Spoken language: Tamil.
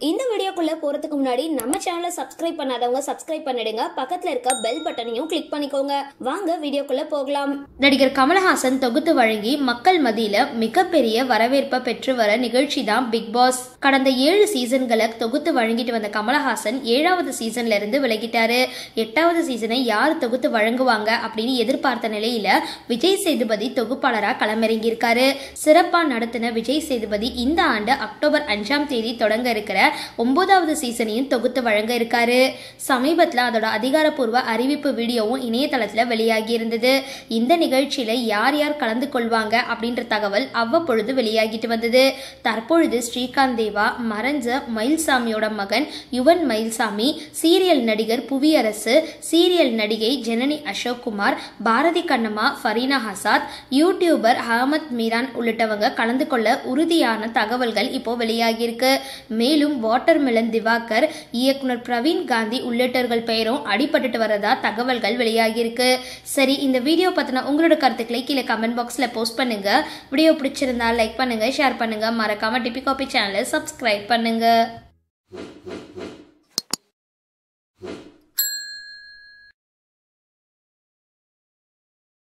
இந்த வீடியோக்குள்ள போறதுக்கு முன்னாடி நம்ம சேனலை சப்ஸ்கிரைப் பண்ணாதவங்க சப்ஸ்கிரைப் பண்ணிடுங்க. பக்கத்துல இருக்க பெல் பட்டனையும் கிளிக் பண்ணிக்கோங்க. வாங்க வீடியோக்குள்ள போகலாம். நடிகர் கமலஹாசன் தொகுத்து வழங்கி மக்கள் மத்தியில மிகப்பெரிய வரவேற்பை பெற்று வர நிகழ்ச்சி தான் பிக் பாஸ். கடந்த 7 சீசன்களை தொகுத்து வழங்கிட்டு வந்த கமலஹாசன் 7வது சீசன்ல இருந்து விலகிட்டாரு. 8வது சீசனை யார் தொகுத்து வழங்குவாங்க அப்படின்னு எதிர்பார்த்த நிலையில விஜய் சேதுபதி தொகுப்பாளரா களமிறங்கியிருக்காரு. சிறப்பா நடத்தின விஜய் சேதுபதி இந்த ஆண்டு அக்டோபர் 5ஆம் தேதி தொடங்க இருக்கிற 9வது சீசனையும் தொகுத்து வழங்க இருக்காரு. சமீபத்தில் அதோட அதிகாரப்பூர்வ அறிவிப்பு வீடியோவும் இணையதளத்தில் வெளியாகி இருந்தது. இந்த நிகழ்ச்சியில யார் யார் கலந்து கொள்வாங்க அப்படின்ற தகவல் அவ்வப்பொழுது வெளியாகிட்டு வந்தது. தற்பொழுது ஸ்ரீகாந்த் தேவா, மறைஞ்ச மயில்சாமியோட மகன் யுவன் மயில்சாமி, சீரியல் நடிகர் புவியரசு, சீரியல் நடிகை ஜனனி அசோக்குமார், பாரதி கண்ணம்மா, ஃபரீனா ஹசாத், யூடியூபர் அகமத் மீரான் உள்ளிட்டவங்க கலந்து கொள்ள உறுதியான தகவல்கள் இப்போ வெளியாகி இருக்கு. மேலும் வாட்டர்மெலன் திவாகர், இயக்குனர் பிரவீன் காந்தி உள்ளிட்டவர்கள் பெயரும் அடிபட்டு வரதா தகவல்கள் வெளியாகி இருக்கு. சரி, இந்த வீடியோ பத்தின உங்களோட கருத்துக்களை கீழே கமெண்ட் பாக்ஸ்ல போஸ்ட் பண்ணுங்க. வீடியோ பிடிச்சிருந்தா லைக் பண்ணுங்க, ஷேர் பண்ணுங்க, மறக்காம டிபி காபி சேனலை சப்ஸ்கிரைப் பண்ணுங்க.